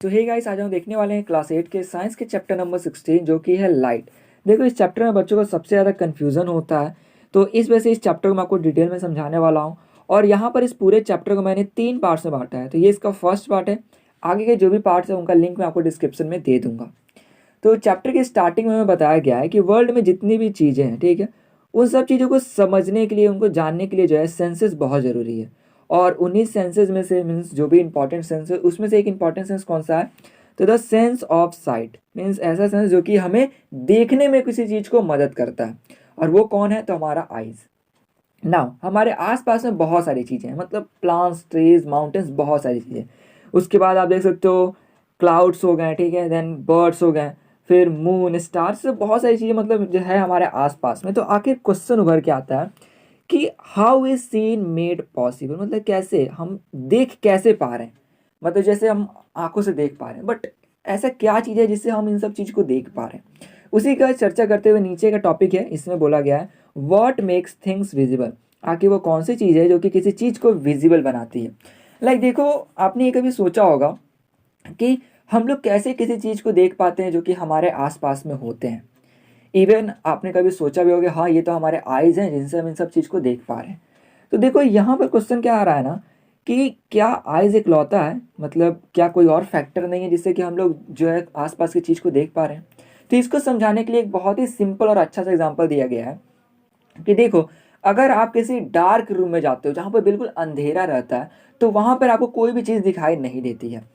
तो hey guys, आज हम देखने वाले हैं क्लास 8 के साइंस के चैप्टर नंबर 16 जो कि है लाइट। देखो, इस चैप्टर में बच्चों को सबसे ज़्यादा कन्फ्यूज़न होता है, तो इस वजह से इस चैप्टर को मैं आपको डिटेल में समझाने वाला हूँ। और यहाँ पर इस पूरे चैप्टर को मैंने 3 पार्ट्स में बांटा है। तो ये इसका फर्स्ट पार्ट है। आगे के जो भी पार्ट्स हैं उनका लिंक मैं आपको डिस्क्रिप्शन में दे दूंगा। तो चैप्टर के स्टार्टिंग में हमें बताया गया है कि वर्ल्ड में जितनी भी चीज़ें हैं, ठीक है, उन सब चीज़ों को समझने के लिए, उनको जानने के लिए जो है सेंसेस बहुत ज़रूरी है। और उन्हीं सेंसेस में से मीन्स जो भी इंपॉर्टेंट सेंस है उसमें से एक इंपॉर्टेंट सेंस कौन सा है? तो the sense of site means ऐसा सेंस जो कि हमें देखने में किसी चीज़ को मदद करता है। और वो कौन है? तो हमारा आइज़। नाउ हमारे आसपास में बहुत सारी चीज़ें हैं, मतलब प्लांट्स, ट्रीज, माउंटेन्स, बहुत सारी चीज़ें। उसके बाद आप देख सकते हो क्लाउड्स हो गए, ठीक है, देन बर्ड्स हो गए, फिर मून, स्टार्स, बहुत सारी चीज़ें मतलब जो है हमारे आसपास में। तो आखिर क्वेश्चन उभर के आता है कि how is seen made possible, मतलब कैसे हम देख कैसे पा रहे हैं, मतलब जैसे हम आंखों से देख पा रहे हैं, बट ऐसा क्या चीज़ है जिससे हम इन सब चीज़ को देख पा रहे हैं। उसी का चर्चा करते हुए नीचे का टॉपिक है, इसमें बोला गया है व्हाट मेक्स थिंग्स विजिबल। आखिर वो कौन सी चीज़ है जो कि किसी चीज़ को विजिबल बनाती है। देखो, आपने ये कभी सोचा होगा कि हम लोग कैसे किसी चीज़ को देख पाते हैं जो कि हमारे आसपास में होते हैं। इवन आपने कभी सोचा भी होगा, हाँ ये तो हमारे आइज़ हैं जिनसे हम इन सब चीज़ को देख पा रहे हैं। तो देखो, यहाँ पर क्वेश्चन क्या आ रहा है ना, कि क्या आइज़ इकलौता है, मतलब क्या कोई और फैक्टर नहीं है जिससे कि हम लोग जो है आसपास की चीज़ को देख पा रहे हैं। तो इसको समझाने के लिए एक बहुत ही सिंपल और अच्छा सा एग्जांपल दिया गया है कि देखो, अगर आप किसी डार्क रूम में जाते हो जहाँ पर बिल्कुल अंधेरा रहता है, तो वहाँ पर आपको कोई भी चीज़ दिखाई नहीं देती है।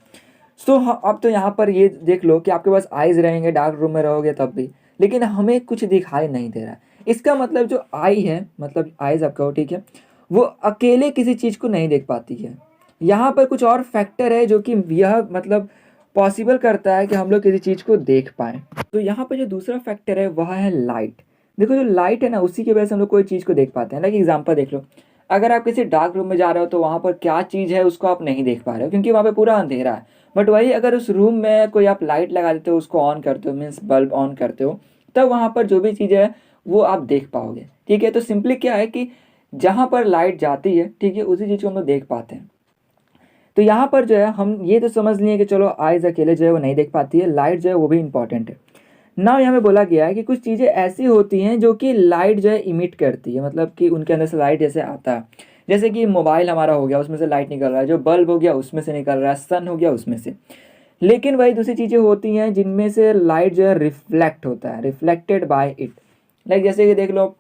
अब तो यहाँ पर ये देख लो कि आपके पास आइज़ रहेंगे, डार्क रूम में रहोगे तब भी, लेकिन हमें कुछ दिखाई नहीं दे रहा है। इसका मतलब जो आई है, मतलब आइज़ आपका हो, ठीक है, वो अकेले किसी चीज़ को नहीं देख पाती है। यहाँ पर कुछ और फैक्टर है जो कि यह मतलब पॉसिबल करता है कि हम लोग किसी चीज़ को देख पाएँ। तो यहाँ पर जो दूसरा फैक्टर है वह है लाइट। देखो, जो लाइट है ना, उसी की वजह से हम लोग कोई चीज़ को देख पाते हैं। लाइक एग्जाम्पल देख लो, अगर आप किसी डार्क रूम में जा रहे हो तो वहाँ पर क्या चीज़ है उसको आप नहीं देख पा रहे हो क्योंकि वहाँ पे पूरा अंधेरा है। बट वही अगर उस रूम में कोई आप लाइट लगा देते हो, उसको ऑन करते हो, मीन्स बल्ब ऑन करते हो, तब वहाँ पर जो भी चीज़ है वो आप देख पाओगे। ठीक है, तो सिंपली क्या है कि जहाँ पर लाइट जाती है, ठीक है, उसी चीज़ को हम लोग देख पाते हैं। तो यहाँ पर जो है हम ये तो समझ लिए कि चलो आइज़ अकेले जो है वो नहीं देख पाती है, लाइट जो है वो भी इंपॉर्टेंट है। नाउ यहाँ पे बोला गया है कि कुछ चीज़ें ऐसी होती हैं जो कि लाइट जो है इमिट करती है, मतलब कि उनके अंदर से लाइट जैसे आता है। जैसे कि मोबाइल हमारा हो गया, उसमें से लाइट निकल रहा है, जो बल्ब हो गया उसमें से निकल रहा है, सन हो गया उसमें से। लेकिन वही दूसरी चीज़ें होती हैं जिनमें से लाइट जो है रिफ्लेक्ट होता है, रिफ्लेक्टेड बाय इट। जैसे कि देख लो,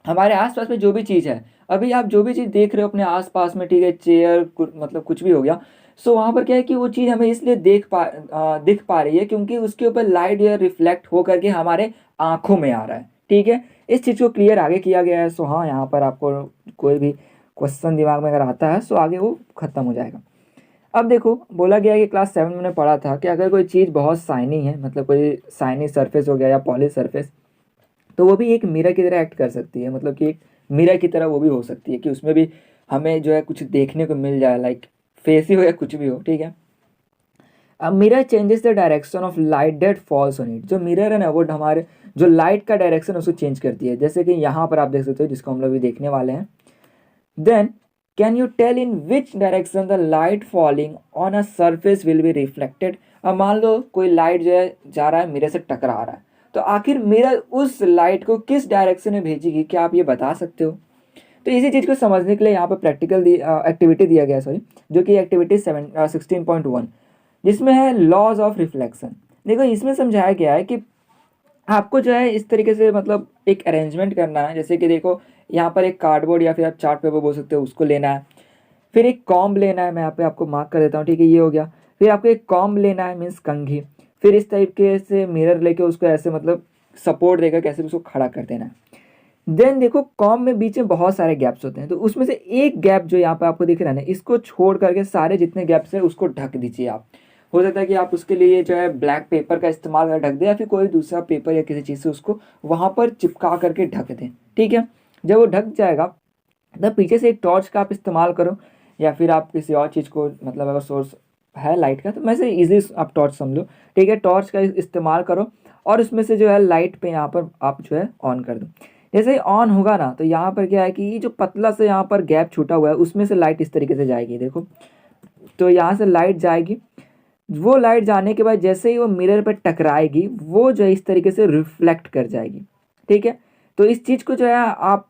हमारे आसपास में जो भी चीज़ है, अभी आप जो भी चीज़ देख रहे हो अपने आसपास में, ठीक है, चेयर मतलब कुछ भी हो गया, सो वहाँ पर क्या है कि वो चीज़ हमें इसलिए दिख पा रही है क्योंकि उसके ऊपर लाइट जो है रिफ्लेक्ट हो करके हमारे आँखों में आ रहा है। ठीक है, इस चीज़ को क्लियर आगे किया गया है। सो हाँ, यहाँ पर आपको कोई भी क्वेश्चन दिमाग में अगर आता है सो आगे वो ख़त्म हो जाएगा। अब देखो, बोला गया है कि क्लास 7 में मैंने पढ़ा था कि अगर कोई चीज़ बहुत शाइनी है, मतलब कोई शाइनी सरफेस हो गया या पॉलिश सरफेस, तो वो भी एक मिरर की तरह एक्ट कर सकती है, मतलब कि एक मिरर की तरह वो भी हो सकती है कि उसमें भी हमें जो है कुछ देखने को मिल जाए, लाइक फेस ही हो या कुछ भी हो। ठीक है, अब mirror changes the direction of light that falls on it. जो मिरर है ना, वो हमारे जो लाइट का डायरेक्शन उसको चेंज करती है, जैसे कि यहाँ पर आप देख सकते हो, जिसको हम लोग भी देखने वाले हैं। Then can you tell in which direction the light falling on a surface will be reflected. अब मान लो कोई लाइट जो है जा रहा है, मिरर से टकरा रहा है, तो आखिर मिरर उस लाइट को किस डायरेक्शन में भेजेगी, क्या आप ये बता सकते हो? तो इसी चीज़ को समझने के लिए यहाँ पर प्रैक्टिकल एक्टिविटी दिया गया है, सॉरी, जो कि एक्टिविटी 16.1, जिसमें है लॉज ऑफ रिफ्लेक्शन। देखो, इसमें समझाया गया है कि आपको जो है इस तरीके से मतलब एक अरेंजमेंट करना है। जैसे कि देखो, यहाँ पर एक कार्डबोर्ड या फिर आप चार्ट पेपर बोल सकते हो, उसको लेना है। फिर एक कॉम्ब लेना है, मैं यहाँ पे आपको मार्क कर देता हूँ, ठीक है, ये हो गया। फिर आपको एक कॉम्ब लेना है, मीन्स कंघी। फिर इस तरीके से मिरर लेके उसको ऐसे मतलब सपोर्ट देकर कैसे उसको खड़ा कर देना है। देन देखो, कॉम्ब में बीच में बहुत सारे गैप्स होते हैं, तो उसमें से एक गैप जो यहाँ पे आपको दिख रहा है ना, इसको छोड़ करके सारे जितने गैप्स है उसको ढक दीजिए आप। हो सकता है कि आप उसके लिए जो है ब्लैक पेपर का इस्तेमाल कर ढक दें, या फिर कोई दूसरा पेपर या किसी चीज़ से उसको वहाँ पर चिपका करके ढक दें। ठीक है, जब वो ढक जाएगा तब पीछे से एक टॉर्च का आप इस्तेमाल करो, या फिर आप किसी और चीज़ को, मतलब अगर सोर्स है लाइट का तो वैसे इजीली आप टॉर्च समझ लो। ठीक है, टॉर्च का इस्तेमाल करो और उसमें से जो है लाइट पे यहाँ पर आप जो है ऑन कर दो। जैसे ही ऑन होगा ना, तो यहाँ पर क्या है कि ये जो पतला से यहाँ पर गैप छूटा हुआ है उसमें से लाइट इस तरीके से जाएगी, देखो। तो यहाँ से लाइट जाएगी, वो लाइट जाने के बाद जैसे ही वो मिरर पर टकराएगी वो जो है इस तरीके से रिफ्लेक्ट कर जाएगी। ठीक है, तो इस चीज़ को जो है आप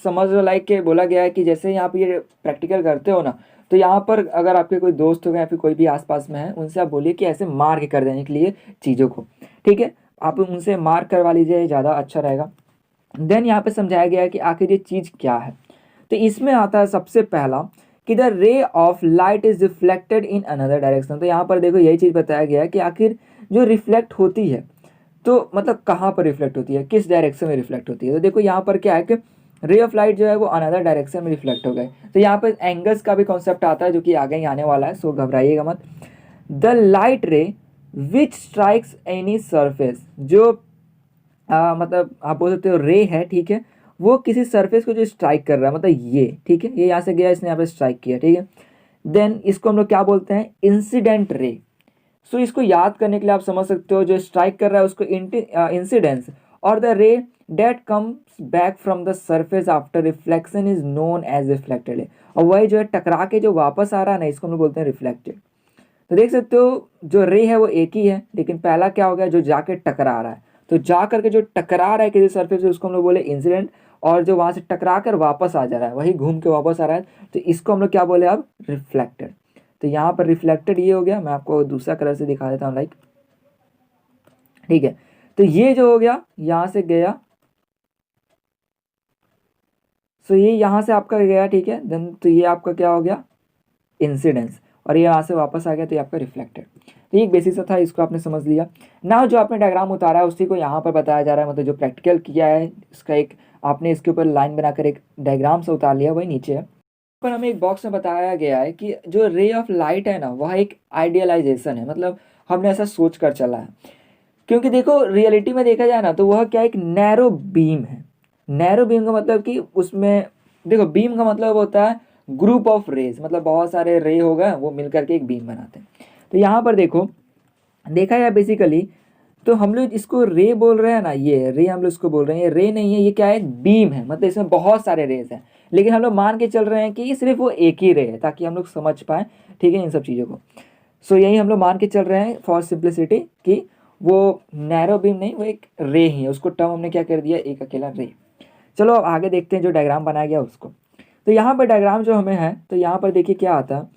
समझ लो, लाइक के बोला गया है कि जैसे ही आप ये प्रैक्टिकल करते हो ना, तो यहाँ पर अगर आपके कोई दोस्त हो गए या फिर कोई भी आसपास में है, उनसे आप बोलिए कि ऐसे मार्क कर देने के लिए चीज़ों को। ठीक है, आप उनसे मार्क करवा लीजिए, ज़्यादा अच्छा रहेगा। देन यहाँ पे समझाया गया है कि आखिर ये चीज़ क्या है। तो इसमें आता है सबसे पहला कि the ray of light is reflected in another direction. तो यहाँ पर देखो यही चीज़ बताया गया है कि आखिर जो रिफ्लेक्ट होती है तो मतलब कहाँ पर रिफ्लेक्ट होती है, किस डायरेक्शन में रिफ्लेक्ट होती है। तो देखो यहाँ पर क्या है कि रे ऑफ लाइट जो है वो अनदर डायरेक्शन में रिफ्लेक्ट हो गए। तो यहाँ पर एंगल्स का भी कॉन्सेप्ट आता है जो कि आगे ही आने वाला है, सो घबराइएगा मत। द लाइट रे विच स्ट्राइक्स एनी सरफेस, जो मतलब आप बोल सकते हो रे है, ठीक है, वो किसी सरफेस को जो स्ट्राइक कर रहा है, मतलब ये, ठीक है, ये यहाँ से गया, इसने यहाँ पे स्ट्राइक किया, ठीक है। देन इसको हम लोग क्या बोलते हैं, इंसिडेंट रे। सो इसको याद करने के लिए आप समझ सकते हो जो स्ट्राइक कर रहा है उसको इंसिडेंस, और the ray that comes back from the surface after reflection is known as reflected है। और वही जो है टकरा के जो वापस आ रहा है ना, इसको हम लोग बोलते हैं रिफ्लेक्टेड। तो देख सकते हो जो रे है वो एक ही है, लेकिन पहला क्या हो गया, जो जाके टकरा रहा है, तो जा करके जो टकरा रहा है किसी सरफेस से उसको हम लोग बोले इंसिडेंट, और जो वहां से टकरा कर वापस आ जा रहा है वही घूम के वापस आ रहा है, तो इसको हम लोग क्या बोले अब, रिफ्लेक्टेड। तो यहाँ पर रिफ्लेक्टेड ये हो गया, मैं आपको दूसरा कलर से दिखा देता हूँ, लाइक, ठीक है। तो ये जो हो गया यहाँ से गया, सो ये यहाँ से आपका गया, ठीक है, देन तो ये आपका क्या हो गया, इंसिडेंस, और ये यहाँ से वापस आ गया, तो ये आपका रिफ्लेक्टेड। तो ये एक बेसिक सा था, इसको आपने समझ लिया ना। जो आपने डायग्राम उतारा है उसी को यहाँ पर बताया जा रहा है, मतलब जो प्रैक्टिकल किया है इसका एक आपने इसके ऊपर लाइन बनाकर एक डायग्राम से उतार लिया, वही नीचे है। पर हमें एक बॉक्स में बताया गया है कि जो रे ऑफ लाइट है ना, वह एक आइडियलाइजेशन है, मतलब हमने ऐसा सोच कर चला है। क्योंकि देखो रियलिटी में देखा जाए ना तो वह क्या एक नैरो बीम है। नैरो बीम का मतलब कि उसमें देखो, बीम का मतलब होता है ग्रुप ऑफ रेज, मतलब बहुत सारे रे हो गए वो मिलकर के एक बीम बनाते हैं। तो यहाँ पर देखो देखा जाए बेसिकली, तो हम लोग इसको रे बोल रहे हैं ना, ये रे हम लोग इसको बोल रहे हैं, ये रे नहीं है, ये क्या है, एक बीम है, मतलब इसमें बहुत सारे रेज हैं, लेकिन हम लोग मान के चल रहे हैं कि सिर्फ वो एक ही रे है, ताकि हम लोग समझ पाए, ठीक है, इन सब चीज़ों को। सो यही हम लोग मान के चल रहे हैं फॉर सिंप्लिसिटी कि वो नैरो बीम नहीं, वो एक रे ही है, उसको टर्म हमने क्या कर दिया, एक अकेला रे। चलो अब आगे देखते हैं जो डायग्राम बनाया गया उसको। तो यहाँ पर डायग्राम जो हमें है, तो यहाँ पर देखिए क्या आता है,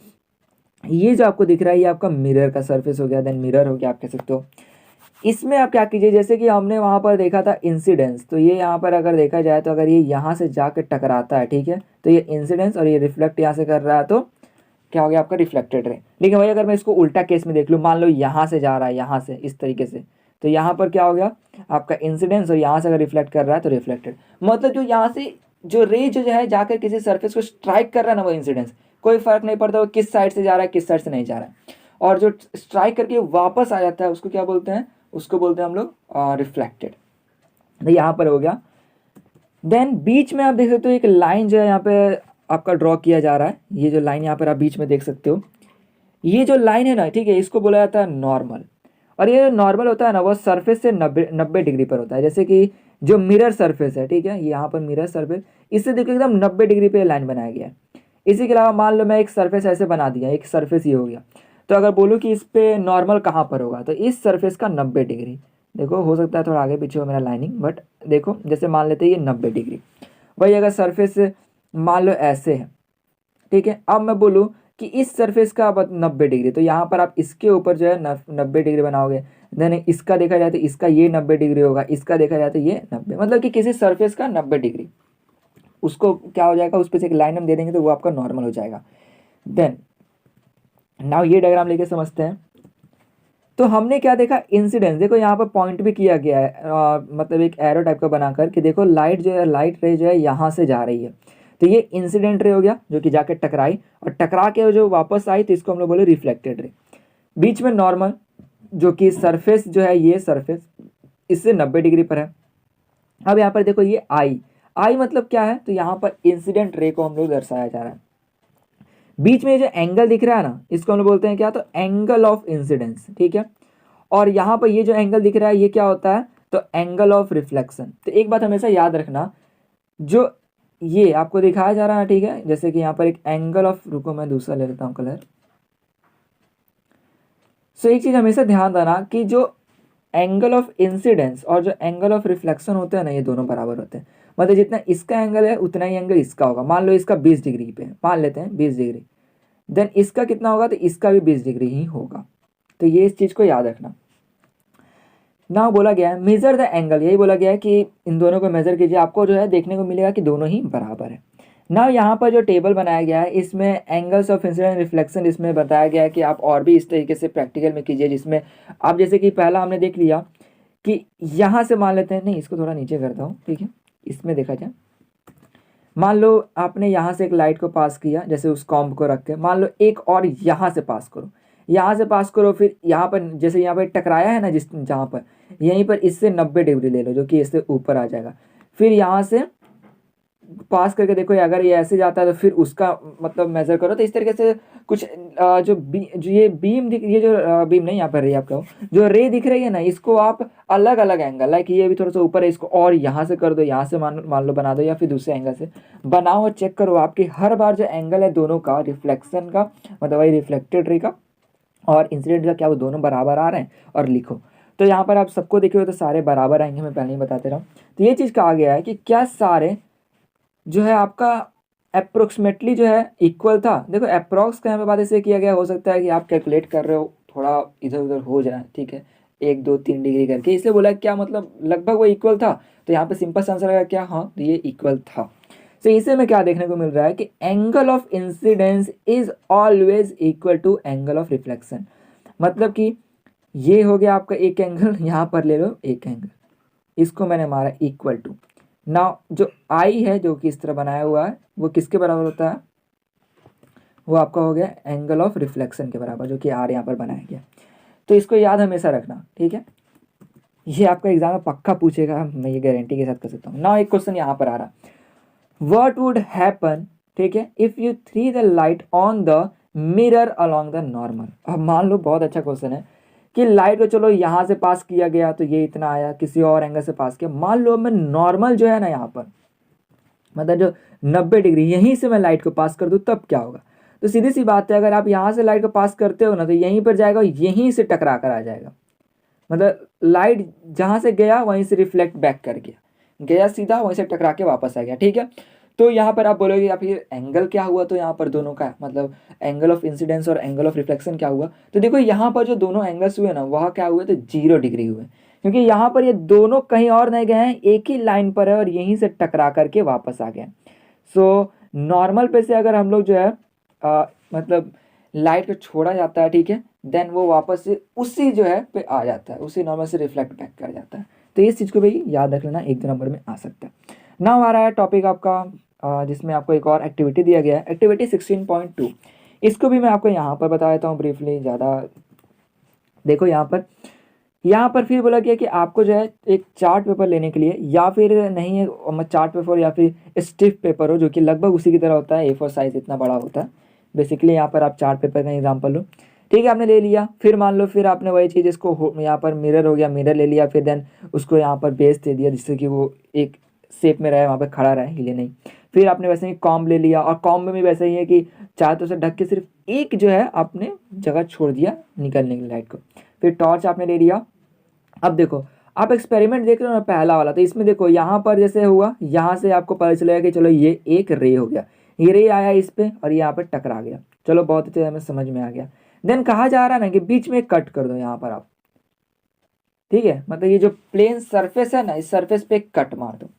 ये जो आपको दिख रहा है ये आपका मिरर का सरफेस हो गया, देन मिरर हो गया आप कह सकते हो। इसमें आप क्या कीजिए, जैसे कि हमने वहाँ पर देखा था इंसिडेंस, तो ये यहाँ पर अगर देखा जाए तो अगर ये यहाँ से जाकर टकराता है, ठीक है, तो ये इंसिडेंस, और ये रिफ्लेक्ट यहाँ से कर रहा है, तो क्या हो गया आपका रिफ्लेक्टेड रे। लेकिन वही अगर मैं इसको उल्टा केस में देख लूँ, मान लो यहाँ से जा रहा है, यहाँ से इस तरीके से, तो यहाँ पर क्या हो गया आपका इंसिडेंस, और यहाँ से अगर रिफ्लेक्ट कर रहा है तो रिफ्लेक्टेड। मतलब जो यहाँ से जो रे जो है जाकर किसी सरफेस को स्ट्राइक कर रहा है ना, वो इंसिडेंस, कोई फर्क नहीं पड़ता वो किस साइड से जा रहा है किस साइड से नहीं जा रहा है। और जो स्ट्राइक करके वापस आ जाता है उसको क्या बोलते हैं, उसको बोलते हैं हम लोग रिफ्लेक्टेड। तो यहाँ पर हो गया। देन बीच में आप देख सकते हो एक लाइन जो है यहाँ पे आपका ड्रॉ किया जा रहा है, ये जो लाइन यहाँ पर आप बीच में देख सकते हो, ये जो लाइन है ना, ठीक है, इसको बोला जाता है नॉर्मल। और ये जो नॉर्मल होता है ना, वो सरफेस से 90 डिग्री पर होता है। जैसे कि जो मिरर सरफेस है, ठीक है, यहाँ पर मिरर सरफेस, इससे देखो एकदम 90 डिग्री पे लाइन बनाया गया है। इसी के अलावा मान लो मैं एक सरफेस ऐसे बना दिया, एक सरफेस ये हो गया, तो अगर बोलूँ कि इस पे नॉर्मल कहाँ पर होगा, तो इस सरफेस का 90 डिग्री, देखो हो सकता है थोड़ा आगे पीछे हो मेरा लाइनिंग, बट देखो जैसे मान लेते हैं ये 90 डिग्री। वही अगर सरफेस मान लो ऐसे है, ठीक है, अब मैं बोलूँ कि इस सरफेस का 90 डिग्री, तो यहाँ पर आप इसके ऊपर जो है 90 डिग्री बनाओगे। देन इसका देखा जाए तो इसका ये 90 डिग्री होगा, इसका देखा जाए तो ये 90, मतलब कि किसी सरफेस का 90 डिग्री, उसको क्या हो जाएगा, उस पर से एक लाइन हम दे देंगे तो वो आपका नॉर्मल हो जाएगा। देन नाउ ये डायग्राम लेके समझते हैं। तो हमने क्या देखा, इंसिडेंस, देखो यहाँ पर पॉइंट भी किया गया है, मतलब एक एरो टाइप का बनाकर कि देखो लाइट जो है, लाइट रे जो है यहाँ से जा रही है, तो ये इंसिडेंट रे हो गया जो कि जाके टकराई, और टकरा के जो वापस आई तो इसको हम लोग बोले रिफ्लेक्टेड रे। बीच में नॉर्मल, जो कि सरफेस जो है, ये सरफेस इससे 90 डिग्री पर है। अब यहाँ पर देखो ये आई, आई मतलब क्या है, तो यहाँ पर इंसिडेंट रे को हम लोग दर्शाया जा रहा है। बीच में जो एंगल दिख रहा है ना, इसको हम लोग बोलते हैं क्या, तो एंगल ऑफ इंसिडेंस, ठीक है। और यहाँ पर ये जो एंगल दिख रहा है ये क्या होता है, तो एंगल ऑफ रिफ्लेक्शन। तो एक बात हमेशा याद रखना, जो ये आपको दिखाया जा रहा है, ठीक है, जैसे कि यहाँ पर एक एंगल ऑफ, रुको मैं दूसरा ले लेता हूँ कलर, सो एक चीज़ हमेशा ध्यान देना कि जो एंगल ऑफ इंसिडेंस और जो एंगल ऑफ रिफ्लेक्शन होते हैं ना, ये दोनों बराबर होते हैं। मतलब जितना इसका एंगल है उतना ही एंगल इसका होगा। मान लो इसका 20 डिग्री पे है, मान लेते हैं 20 डिग्री, देन इसका कितना होगा, तो इसका भी 20 डिग्री ही होगा। तो ये इस चीज़ को याद रखना। ना बोला गया है मेजर द एंगल, यही बोला गया है कि इन दोनों को मेजर कीजिए, आपको जो है देखने को मिलेगा कि दोनों ही बराबर है। ना यहाँ पर जो टेबल बनाया गया है इसमें एंगल्स ऑफ इंसिडेंट रिफ्लेक्शन इसमें बताया गया है कि आप और भी इस तरीके से प्रैक्टिकल में कीजिए, जिसमें आप जैसे कि पहला हमने देख लिया कि यहाँ से मान लेते हैं, नहीं इसको थोड़ा नीचे करता हूँ, ठीक है, इसमें देखा जाए। मान लो आपने यहाँ से एक लाइट को पास किया, जैसे उस कॉम्ब को रख के, मान लो एक और यहाँ से पास करो, यहाँ से पास करो, फिर यहाँ पर जैसे यहाँ पर टकराया है ना, जिस जहाँ पर, यहीं पर इससे 90 डिग्री ले लो, जो कि इससे ऊपर आ जाएगा। फिर यहाँ से पास करके देखो, अगर ये ऐसे जाता है तो फिर उसका मतलब मेजर करो। तो इस तरीके से कुछ जो ये बीम दिख, ये जो बीम नहीं, यहाँ पर रे आपका जो रे दिख रही है ना, इसको आप अलग अलग एंगल, लाइक ये भी थोड़ा सा ऊपर है, इसको और यहाँ से कर दो, यहाँ से मान लो बना दो, या फिर दूसरे एंगल से बनाओ और चेक करो आपकी हर बार जो एंगल है दोनों का, रिफ्लेक्शन का मतलब वही रिफ्लेक्टेड रे का और इंसिडेंट का, क्या वो दोनों बराबर आ रहे हैं, और लिखो। तो यहाँ पर आप सबको देखे हो तो सारे बराबर आएंगे, मैं पहले ही बताते रहा हूँ। तो ये चीज़ कहा गया है कि क्या सारे जो है आपका अप्रोक्सीमेटली जो है इक्वल था। देखो अप्रोक्स का यहाँ पे बात ऐसे किया गया, हो सकता है कि आप कैलकुलेट कर रहे हो थोड़ा इधर उधर हो जाए, ठीक है, 1 2 3 डिग्री करके, इसलिए बोला क्या मतलब लगभग वो इक्वल था। तो यहाँ पे सिंपल सा आंसर आएगा क्या, हाँ ये इक्वल था। तो इसे में क्या देखने को मिल रहा है कि angle of incidence is always equal to angle of reflection. मतलब कि ये हो गया आपका एक एंगल, यहाँ पर ले लो एक एंगल, इसको मैंने मारा इक्वल टू। ना जो आई है जो कि इस तरह बनाया हुआ है वो किसके बराबर होता है, वो आपका हो गया एंगल ऑफ रिफ्लेक्शन के बराबर, जो कि आर यहाँ पर बनाया गया। तो इसको याद हमेशा रखना, ठीक है, ये आपका एग्जाम में पक्का पूछेगा, मैं ये गारंटी के साथ कर सकता हूँ। ना एक क्वेश्चन यहाँ पर आ रहा, व्हाट वुड हैपन, ठीक है, if you three the light on the mirror along the normal. अब मान लो, बहुत अच्छा क्वेश्चन है कि लाइट को चलो यहाँ से पास किया गया तो ये इतना आया, किसी और एंगल से पास किया, मान लो मैं नॉर्मल जो है ना यहाँ पर, मतलब जो 90 डिग्री यहीं से मैं लाइट को पास कर दूँ तब क्या होगा। तो सीधी सी बात है, अगर आप यहाँ से लाइट को पास करते हो ना, तो यहीं पर जाएगा, यहीं से टकरा कर आ जाएगा। मतलब लाइट जहाँ से गया वहीं से रिफ्लेक्ट बैक कर गया, गया सीधा वहीं से टकरा के वापस आ गया, ठीक है। तो यहाँ पर आप बोलोगे या फिर एंगल क्या हुआ, तो यहाँ पर दोनों का मतलब एंगल ऑफ इंसिडेंस और एंगल ऑफ रिफ्लेक्शन क्या हुआ। तो देखो यहाँ पर जो दोनों एंगल्स हुए ना, वहाँ क्या हुए, तो 0 डिग्री हुए, क्योंकि यहाँ पर ये दोनों कहीं और नहीं गए हैं, एक ही लाइन पर है और यहीं से टकरा करके वापस आ गए। सो नॉर्मल पे से अगर हम लोग जो है मतलब लाइट को छोड़ा जाता है, ठीक है, देन वो वापस से उसी जो है पे आ जाता है, उसी नॉर्मल से रिफ्लेक्ट बैक कर जाता है। तो इस चीज़ को भी याद रख लेना, 1 2 नंबर में आ सकता है। नाउ आ रहा है टॉपिक आपका जिसमें आपको एक और एक्टिविटी दिया गया है, एक्टिविटी 16.2। इसको भी मैं आपको यहाँ पर बता देता हूँ ब्रीफली, ज़्यादा देखो यहाँ पर फिर बोला गया कि आपको जो है एक चार्ट पेपर लेने के लिए, या फिर नहीं है चार्ट पेपर या फिर स्टिफ पेपर हो, जो कि लगभग उसी की तरह होता है, A4 साइज इतना बड़ा होता है। बेसिकली यहाँ पर आप चार्ट पेपर का एग्जाम्पल लो, ठीक है, आपने ले लिया। फिर मान लो फिर आपने वही चीज़, इसको यहाँ पर मिरर हो गया, मिरर ले लिया, फिर देन उसको यहाँ पर बेस दे दिया जिससे कि वो एक शेप में रहे, वहाँ पर खड़ा रहे, हिले नहीं। फिर आपने वैसे ही कॉम्ब ले लिया, और कॉम्ब में भी वैसे ही है कि चारों से ढक के सिर्फ एक जो है आपने जगह छोड़ दिया निकलने की लाइट को। फिर टॉर्च आपने ले लिया। अब देखो आप एक्सपेरिमेंट देख रहे हो ना पहला वाला, तो इसमें देखो यहाँ पर जैसे हुआ, यहाँ से आपको पता चलेगा कि चलो ये एक रे हो गया, ये रे आया इस पे और यहाँ पर टकरा गया, चलो बहुत अच्छे हमें समझ में आ गया। देन कहा जा रहा है ना कि बीच में कट कर दो यहाँ पर आप, ठीक है, मतलब ये जो प्लेन सरफेस है ना, इस सरफेस पे कट मार दो।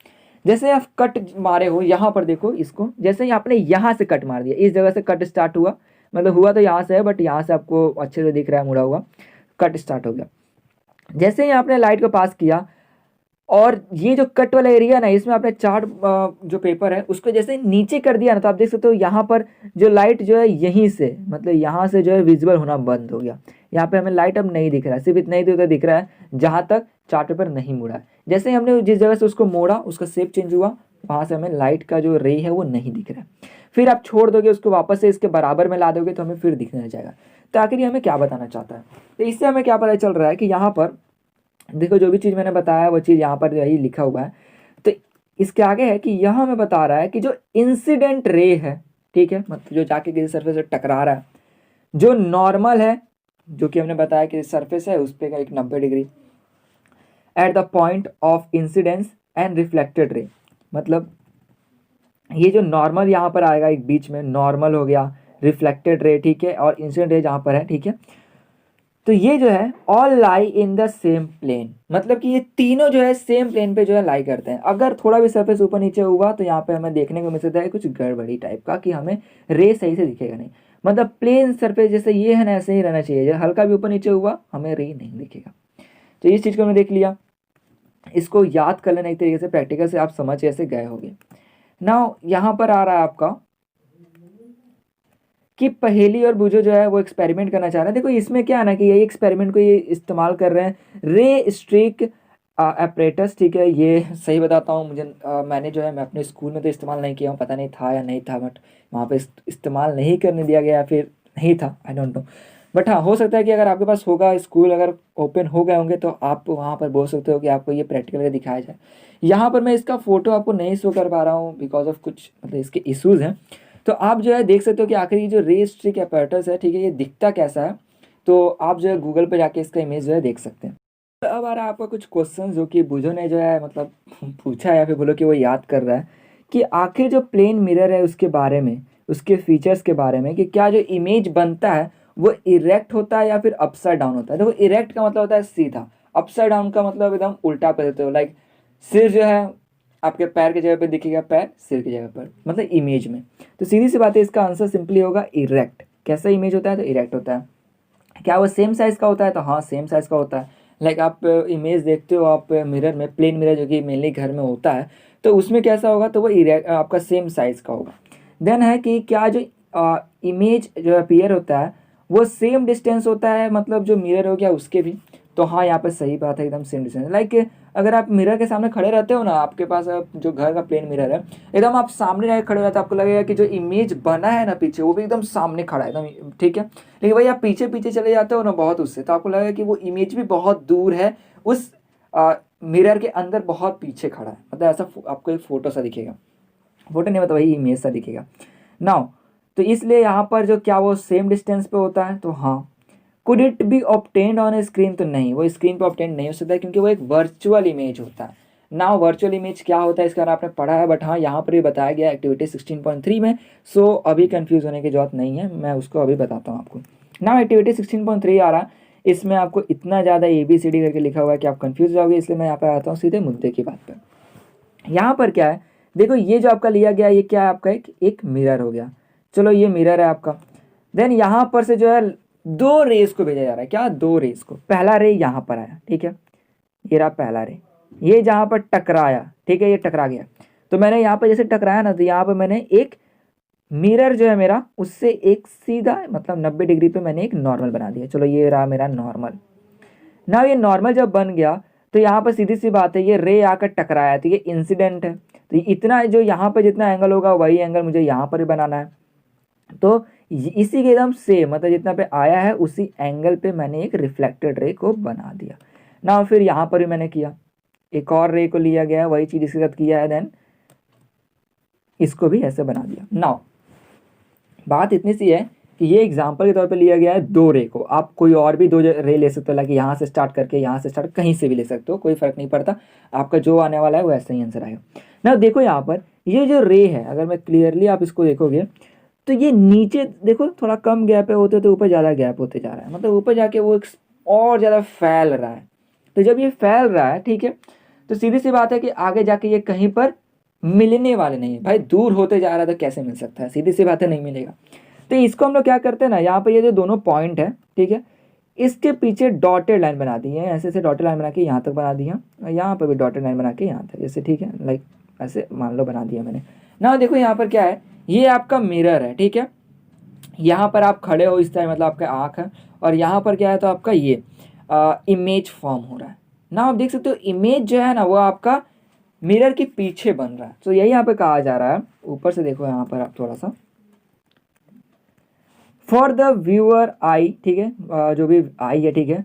जैसे आप कट मारे हो यहाँ पर देखो इसको, जैसे ही आपने यहाँ से कट मार दिया, इस जगह से कट स्टार्ट हुआ, मतलब हुआ तो यहाँ से है, बट यहाँ से आपको अच्छे से दिख रहा है मुड़ा हुआ, कट स्टार्ट हो गया। जैसे ही आपने लाइट को पास किया, और ये जो कट वाला एरिया ना, इसमें आपने चार्ट जो पेपर है उसको जैसे नीचे कर दिया ना, तो आप देख सकते हो यहाँ पर जो लाइट जो है यहीं से, मतलब यहाँ से जो है विजिबल होना बंद हो गया। यहाँ पे हमें लाइट अब नहीं दिख रहा है, सिर्फ इतना ही तो दिख रहा है जहाँ तक चार्ट पेपर नहीं मुड़ा है। जैसे ही हमने जिस जगह से उसको मोड़ा, उसका शेप चेंज हुआ, वहाँ से हमें लाइट का जो रे है वो नहीं दिख रहा है। फिर आप छोड़ दोगे उसको, वापस से इसके बराबर में ला दोगे तो हमें फिर दिखने जाएगा। तो आखिर ये हमें क्या बताना चाहता है, तो इससे हमें क्या पता चल रहा है कि यहाँ पर देखो जो भी चीज़ मैंने बताया वो चीज़ यहाँ पर यही लिखा हुआ है। तो इसके आगे है कि यह हमें बता रहा है कि जो इंसिडेंट रे है, ठीक है, मतलब जो जाके किसी सरफेस से टकरा रहा है, जो नॉर्मल है जो कि हमने बताया कि सरफेस है उस पे का एक 90 degree at the point of incidence and reflected ray. मतलब ये जो नॉर्मल यहाँ पर आएगा, एक बीच में नॉर्मल हो गया, रिफ्लेक्टेड रे, ठीक है, और इंसिडेंट रे जहाँ पर है, ठीक है। तो ये जो है all lie in the same plane, मतलब कि ये तीनों जो है सेम प्लेन पे जो है लाई करते हैं। अगर थोड़ा भी सरफेस ऊपर नीचे हुआ तो यहाँ पे हमें देखने को मिल सकता है कुछ गड़बड़ी टाइप का, कि हमें रे सही से दिखेगा नहीं। मतलब प्लेन सरफेस जैसे ये है ना, ऐसे ही रहना चाहिए, हल्का भी ऊपर नीचे हुआ हमें रे नहीं दिखेगा। तो इस चीज़ को हमने देख लिया। इसको याद कर लेना एक तरीके से, प्रैक्टिकल से आप समझ कैसे गए होगे। नाउ यहाँ पर आ रहा है आपका कि पहेली और बूझो जो है वो एक्सपेरिमेंट करना चाह रहे हैं। देखो इसमें क्या है ना कि यही एक्सपेरिमेंट को ये इस्तेमाल कर रहे हैं, रे स्ट्रिक एपरेटस, ठीक है। ये सही बताता हूँ, मुझे मैंने जो है मैं अपने स्कूल में तो इस्तेमाल नहीं किया हूँ, पता नहीं था या नहीं था, बट वहाँ पे इस्तेमाल नहीं करने दिया गया, फिर नहीं था, आई डोंट नो। बट हाँ, हो सकता है कि अगर आपके पास होगा, स्कूल अगर ओपन हो गए होंगे, तो आप वहाँ पर बोल सकते हो कि आपको ये प्रैक्टिकल करके दिखाया जाए। यहाँ पर मैं इसका फ़ोटो आपको नहीं शो कर पा रहा हूँ बिकॉज ऑफ कुछ मतलब इसके इशूज़ हैं। तो आप जो है देख सकते हो कि आखिर ये जो रे स्ट्रिक एपर्टस है, ठीक है, ये दिखता कैसा है। तो आप जो है गूगल पे जाके इसका इमेज जो है देख सकते हैं। तो अब आ रहा है आपका कुछ क्वेश्चन जो कि बुझो ने जो है मतलब पूछा है, या फिर बोलो कि वो याद कर रहा है कि आखिर जो प्लेन मिरर है उसके बारे में, उसके फीचर्स के बारे में, कि क्या जो इमेज बनता है वो इरेक्ट होता है या फिर अपसाइड डाउन होता है। देखो इरेक्ट का मतलब होता है सीधा, अपसाइड डाउन का मतलब एकदम उल्टा पे देते हो, लाइक सिर जो है आपके पैर की जगह पे दिखेगा, पैर सिर की जगह पर, मतलब इमेज में। तो सीधी सी बात है, इसका आंसर सिंपली होगा इरेक्ट। कैसा इमेज होता है? तो इरेक्ट होता है। क्या वो सेम साइज़ का होता है? तो हाँ, सेम साइज़ का होता है। लाइक आप इमेज देखते हो आप मिरर में, प्लेन मिरर जो कि मेनली घर में होता है, तो उसमें कैसा होगा? तो वो इरेक्ट आपका सेम साइज़ का होगा। देन है कि क्या जो इमेज जो अपीयर होता है वो सेम डिस्टेंस होता है, मतलब जो मिरर हो गया उसके भी। तो हाँ, यहाँ पर सही बात है, एकदम सेम डिस्टेंस। लाइक अगर आप मिरर के सामने खड़े रहते हो ना, आपके पास जो घर का प्लेन मिरर है, एकदम आप सामने जाके खड़े रहते हो, आपको लगेगा कि जो इमेज बना है ना पीछे, वो भी एकदम सामने खड़ा है एकदम, ठीक है। लेकिन भाई आप पीछे पीछे चले जाते हो ना बहुत उससे, तो आपको लगेगा कि वो इमेज भी बहुत दूर है, उस मिरर के अंदर बहुत पीछे खड़ा है, मतलब ऐसा आपको एक फोटो सा दिखेगा। फोटो नहीं मतलब वही इमेज सा दिखेगा। नाउ तो इसलिए यहाँ पर जो क्या वो सेम डिस्टेंस पे होता है? तो हाँ। Could it be obtained on a screen? तो नहीं, वो स्क्रीन पे ऑब्टेन्ड नहीं हो सकता, क्योंकि वो एक वर्चुअल इमेज होता है। नाउ वर्चुअल इमेज क्या होता है इसका आपने पढ़ा है, बट हाँ यहाँ पर भी बताया गया एक्टिविटी 16.3 में। सो अभी कंफ्यूज होने की जरूरत नहीं है, मैं उसको अभी बताता हूँ आपको। नाउ एक्टिविटी 16.3 आ रहा है, इसमें आपको इतना ज़्यादा ABCD करके लिखा हुआ है कि आप कंफ्यूज हो जाओगे, इसलिए मैं यहाँ पर आता हूँ सीधे मुद्दे की बात पर। यहाँ पर क्या है, देखो ये जो आपका लिया गया, ये क्या है आपका, एक मिरर हो गया। चलो ये मिरर है आपका। देन यहाँ पर से जो है दो रेस को भेजा जा रहा है। क्या? दो रेस को। पहला रे यहाँ पर आया, ठीक है, ये रहा पहला रे, ये जहाँ पर टकराया, ठीक है, ये टकरा गया। तो मैंने यहाँ पर जैसे टकराया ना, तो यहाँ पर मैंने एक मिरर जो है मेरा, उससे एक सीधा मतलब 90 डिग्री पे मैंने एक नॉर्मल बना दिया। चलो ये रहा मेरा नॉर्मल। ना ये नॉर्मल जब बन गया, तो यहाँ पर सीधी सी बात है, ये रे आकर टकराया, तो ये इंसिडेंट है। तो इतना जो यहाँ पर जितना एंगल होगा वही एंगल मुझे यहाँ पर भी बनाना है। तो इसी के एकदम सेम, मतलब जितना पे आया है उसी एंगल पे मैंने एक रिफ्लेक्टेड रे को बना दिया ना। फिर यहाँ पर भी मैंने किया, एक और रे को लिया गया, वही चीज़ इसके साथ किया है, देन इसको भी ऐसे बना दिया। नाउ बात इतनी सी है कि ये एग्जाम्पल के तौर पे लिया गया है दो रे को। आप कोई और भी दो रे ले सकते हो, लाइक यहाँ से स्टार्ट करके यहाँ से स्टार्ट, कहीं से भी ले सकते हो, कोई फर्क नहीं पड़ता। आपका जो आने वाला है वो ऐसा ही आंसर आएगा ना। देखो यहाँ पर ये जो रे है, अगर मैं क्लियरली आप इसको देखोगे, तो ये नीचे देखो थोड़ा कम गैप है, होते तो ऊपर ज़्यादा गैप होते जा रहा है, मतलब ऊपर जाके वो एक और ज़्यादा फैल रहा है। तो जब ये फैल रहा है, ठीक है, तो सीधी सी बात है कि आगे जाके ये कहीं पर मिलने वाले नहीं है। भाई दूर होते जा रहा है तो कैसे मिल सकता है? सीधी सी बात है, नहीं मिलेगा। तो इसको हम लोग क्या करते हैं ना, यहाँ पर ये जो दोनों पॉइंट है, ठीक है, इसके पीछे डॉटेड लाइन बना दी है, ऐसे ऐसे डॉटेड लाइन बना के यहाँ तक बना दी है, और यहाँ पर भी डॉटेड लाइन बना के यहाँ तक, जैसे, ठीक है, लाइक ऐसे मान लो बना दिया मैंने ना। देखो यहाँ पर क्या है, ये आपका मिरर है, ठीक है, यहाँ पर आप खड़े हो इस टाइम, मतलब आपका आँख है, और यहाँ पर क्या है, तो आपका ये इमेज फॉर्म हो रहा है ना। आप देख सकते हो इमेज जो है ना वो आपका मिरर के पीछे बन रहा है। तो यही यहाँ पे कहा जा रहा है, ऊपर से देखो यहाँ पर आप थोड़ा सा, फॉर द व्यूअर आई, ठीक है, जो भी आई है, ठीक है,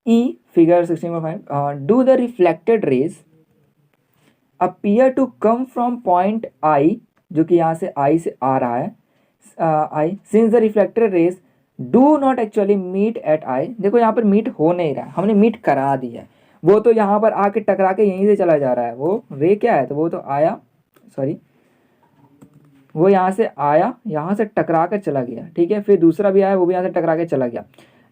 ई figure 16.5, do the reflected rays appear to come from point I, जो कि यहाँ से आई से आ रहा है, I since the reflected rays do not actually meet at I, देखो यहाँ पर मीट हो नहीं रहा है, हमने मीट करा दिया है। वो तो यहाँ पर आके टकरा के यहीं से चला जा रहा है, वो रे क्या है, तो वो तो आया, सॉरी वो यहाँ से आया, यहाँ से टकरा कर चला गया, ठीक है, फिर दूसरा भी आया, वो भी यहाँ से टकरा के चला गया,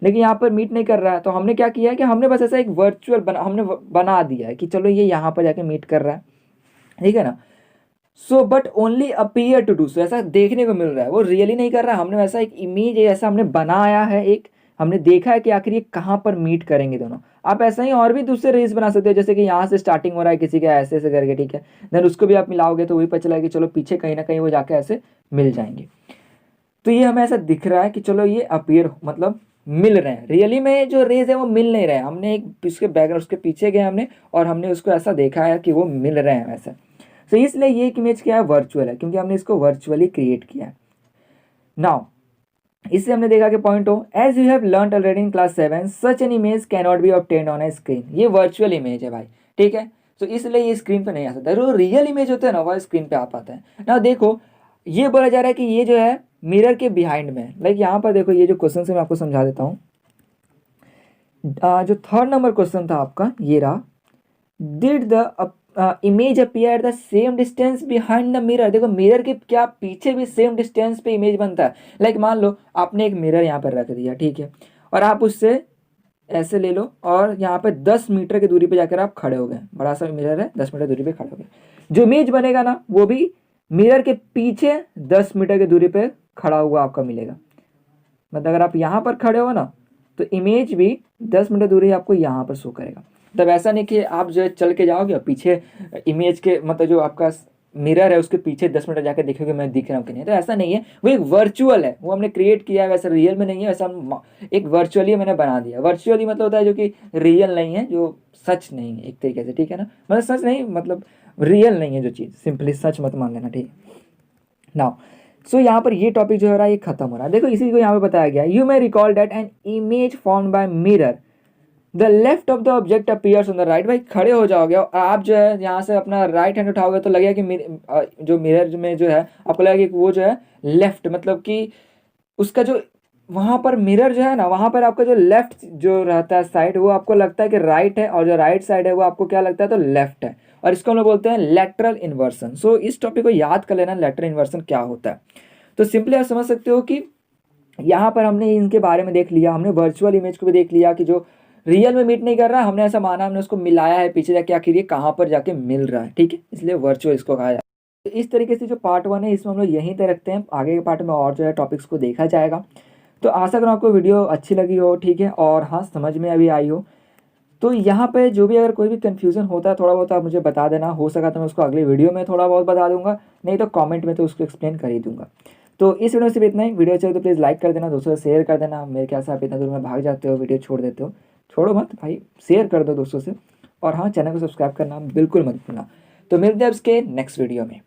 लेकिन यहाँ पर मीट नहीं कर रहा है। तो हमने क्या किया है कि हमने बस ऐसा एक वर्चुअल बना दिया है कि चलो ये यहाँ पर जाके मीट कर रहा है, ठीक है ना। So but only appear to do so, ऐसा देखने को मिल रहा है, वो रियली नहीं कर रहा है। हमने वैसा एक इमेज ऐसा हमने बनाया है, एक हमने देखा है कि आखिर ये कहाँ पर मीट करेंगे दोनों। आप ऐसा ही और भी दूसरे रेस बना सकते हो, जैसे कि यहाँ से स्टार्टिंग हो रहा है किसी का ऐसे ऐसे करके, ठीक है, देन उसको भी आप मिलाओगे तो वही पता चला कि चलो पीछे कहीं ना कहीं वो जाके ऐसे मिल जाएंगे। तो ये हमें ऐसा दिख रहा है कि चलो ये अपीयर मतलब मिल रहे हैं, रियली में जो रेज है वो मिल नहीं रहे हैं। हमने एक उसके बैकग्राउंड उसके पीछे गए हमने, और हमने उसको ऐसा देखा है कि वो मिल रहे हैं वैसे। तो इसलिए ये एक इमेज क्या है, वर्चुअल है, क्योंकि हमने इसको वर्चुअली क्रिएट किया है। नाउ इससे हमने देखा कि पॉइंट हो, as you have learn already in class 7 such an image can not be obtained on a screen, ये वर्चुअल इमेज है भाई, ठीक है। तो इसलिए ये स्क्रीन पे नहीं आ सकता, जो रियल इमेज होता है ना वह स्क्रीन पे आ पाता है ना। देखो ये बोला जा रहा है कि ये जो है मिरर के बिहाइंड में, लाइक यहाँ पर देखो ये जो क्वेश्चन है मैं आपको समझा देता हूँ। जो थर्ड नंबर क्वेश्चन था आपका ये रहा, did the image appear at the same distance behind the mirror. देखो मिरर के क्या पीछे भी सेम डिस्टेंस पे इमेज बनता है। लाइक मान लो आपने एक मिरर यहाँ पर रख दिया, ठीक है, और आप उससे ऐसे ले लो और यहाँ पे 10 मीटर की दूरी पे जाकर आप खड़े हो गए, बड़ा सा मिरर है, 10 मीटर दूरी पे खड़े हो गए, जो इमेज बनेगा ना वो भी मिरर के पीछे 10 मीटर की दूरी पे खड़ा हुआ आपका मिलेगा। मतलब अगर आप यहाँ पर खड़े हो ना तो इमेज भी 10 मीटर दूरी आपको यहाँ पर शो करेगा। तब ऐसा नहीं कि आप जो है चल के जाओगे और पीछे इमेज के मतलब जो आपका मिरर है उसके पीछे 10 मीटर जाके देखोगे मैं दिख रहा हूँ कि नहीं, तो ऐसा नहीं है, वो एक वर्चुअल है, वो हमने क्रिएट किया है, वैसा रियल में नहीं है, वैसा एक वर्चुअली मैंने बना दिया। वर्चुअली मतलब होता है जो कि रियल नहीं है, जो सच नहीं है एक तरीके से, ठीक है ना, मतलब सच नहीं मतलब रियल नहीं है जो चीज़, सिंपली सच मत मान लेना, ठीक है। नाउ सो यहाँ पर ये टॉपिक जो हो रहा है ये खत्म हो रहा है। देखो इसी को यहाँ पे बताया गया, you may recall that an image formed by mirror the left of the object appears on the right. भाई खड़े हो जाओगे और आप जो है यहाँ से अपना राइट हैंड उठाओगे तो लगेगा कि जो मिरर में जो है आपको लगेगा कि वो जो है लेफ्ट, मतलब कि उसका जो वहाँ पर मिरर जो है ना वहाँ पर आपका जो लेफ्ट जो रहता है साइड वो आपको लगता है कि राइट है, और जो राइट साइड है वो आपको क्या लगता है तो लेफ्ट है, और इसको हम लोग बोलते हैं लेटरल इन्वर्सन। सो इस टॉपिक को याद कर लेना, लेटरल इन्वर्सन क्या होता है। तो सिंपली आप समझ सकते हो कि यहाँ पर हमने इनके बारे में देख लिया, हमने वर्चुअल इमेज को भी देख लिया कि जो रियल में मीट नहीं कर रहा, हमने ऐसा माना, हमने उसको मिलाया है पीछे जाके आखिर ये कहाँ पर जाके मिल रहा है, ठीक है, इसलिए वर्चुअल इसको कहा जाता है। तो इस तरीके से जो पार्ट 1 है इसमें हम लोग यहीं तक रखते हैं, आगे के पार्ट में और जो है टॉपिक्स को देखा जाएगा। तो आशा करूँ आपको वीडियो अच्छी लगी हो, ठीक है, और हाँ समझ में अभी आई हो। तो यहाँ पे जो भी अगर कोई भी कन्फ्यूज़न होता है थोड़ा बहुत आप मुझे बता देना, हो सका तो मैं उसको अगले वीडियो में थोड़ा बहुत बता दूंगा, नहीं तो कमेंट में तो उसको एक्सप्लेन कर ही दूंगा। तो इस वीडियो से भी इतना ही, वीडियो चाहिए तो प्लीज़ लाइक कर देना, दोस्तों से शेयर कर देना। मेरे ख्याल से आप इतना दूर में भाग जाते हो, वीडियो छोड़ देते हो, छोड़ो मत भाई, शेयर कर दो दोस्तों से, और हाँ चैनल को सब्सक्राइब करना बिल्कुल मत भूलना। तो मिलते हैं उसके नेक्स्ट वीडियो में।